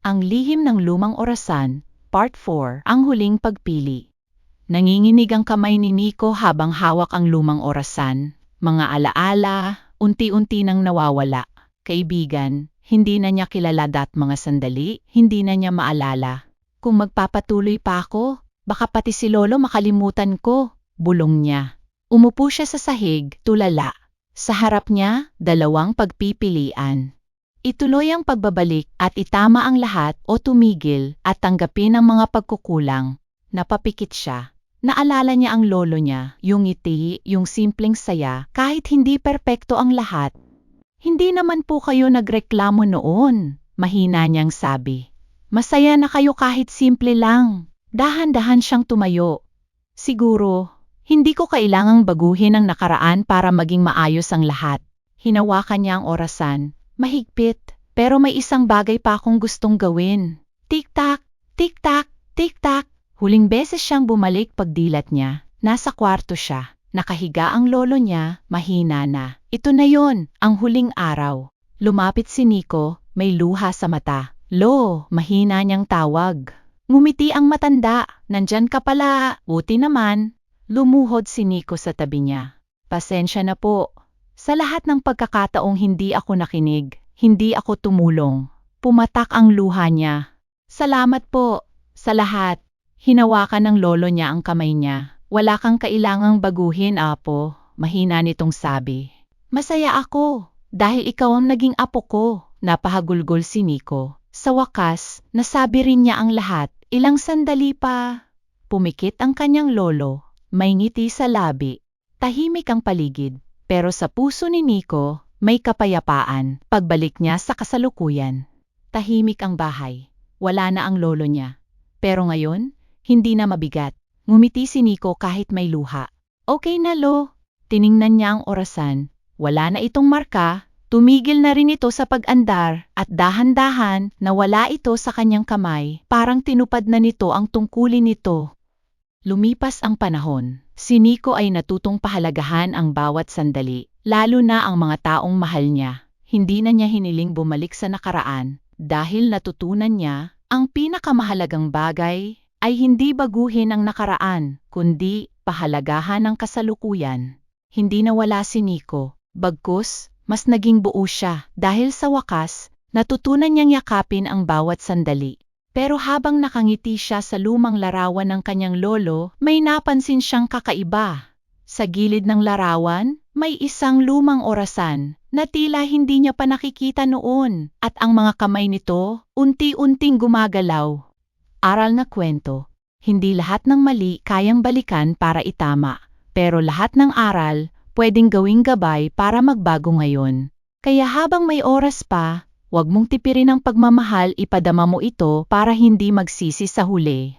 Ang lihim ng lumang orasan, Part 4, ang huling pagpili. Nanginginig ang kamay ni Nico habang hawak ang lumang orasan. Mga alaala, unti-unti nang nawawala. Kaibigan, hindi na niya kilala mga sandali, hindi na niya maalala. Kung magpapatuloy pa ako, baka pati si Lolo makalimutan ko, bulong niya. Umupo siya sa sahig, tulala. Sa harap niya, dalawang pagpipilian. Ituloy ang pagbabalik at itama ang lahat o tumigil at tanggapin ang mga pagkukulang. Napapikit siya. Naalala niya ang lolo niya, yung ngiti, yung simpleng saya, kahit hindi perpekto ang lahat. Hindi naman po kayo nagreklamo noon, mahina niyang sabi. Masaya na kayo kahit simple lang. Dahan-dahan siyang tumayo. Siguro, hindi ko kailangang baguhin ang nakaraan para maging maayos ang lahat. Hinawakan niya ang orasan. Mahigpit, pero may isang bagay pa akong gustong gawin. Tik-tak, tik-tak, tik-tak. Huling beses siyang bumalik pagdilat niya. Nasa kwarto siya. Nakahiga ang lolo niya, mahina na. Ito na yon, ang huling araw. Lumapit si Nico, may luha sa mata. Lo, mahina niyang tawag. Ngumiti ang matanda, nandyan ka pala, buti naman. Lumuhod si Nico sa tabi niya. Pasensya na po. Sa lahat ng pagkakataong hindi ako nakinig, hindi ako tumulong. Pumatak ang luha niya. Salamat po, sa lahat. Hinawakan ng lolo niya ang kamay niya. Wala kang kailangang baguhin, apo, mahina nitong sabi. Masaya ako, dahil ikaw ang naging apo ko, napahagulgol si Nico. Sa wakas, nasabi rin niya ang lahat, ilang sandali pa. Pumikit ang kanyang lolo, may ngiti sa labi. Tahimik ang paligid. Pero sa puso ni Nico, may kapayapaan pagbalik niya sa kasalukuyan. Tahimik ang bahay. Wala na ang lolo niya. Pero ngayon, hindi na mabigat. Ngumiti si Nico kahit may luha. Okay na lo. Tiningnan niya ang orasan. Wala na itong marka. Tumigil na rin ito sa pag-andar at dahan-dahan nawala ito sa kanyang kamay. Parang tinupad na nito ang tungkulin nito. Lumipas ang panahon. Si Nico ay natutong pahalagahan ang bawat sandali, lalo na ang mga taong mahal niya. Hindi na niya hiniling bumalik sa nakaraan dahil natutunan niya ang pinakamahalagang bagay ay hindi baguhin ang nakaraan, kundi pahalagahan ang kasalukuyan. Hindi nawala si Nico, bagkus mas naging buo siya dahil sa wakas natutunan niyang yakapin ang bawat sandali. Pero habang nakangiti siya sa lumang larawan ng kanyang lolo, may napansin siyang kakaiba. Sa gilid ng larawan, may isang lumang orasan na tila hindi niya pa nakikita noon at ang mga kamay nito unti-unting gumagalaw. Aral na kwento, hindi lahat ng mali kayang balikan para itama, pero lahat ng aral pwedeng gawing gabay para magbago ngayon. Kaya habang may oras pa, huwag mong tipirin ang pagmamahal, ipadama mo ito para hindi magsisi sa huli.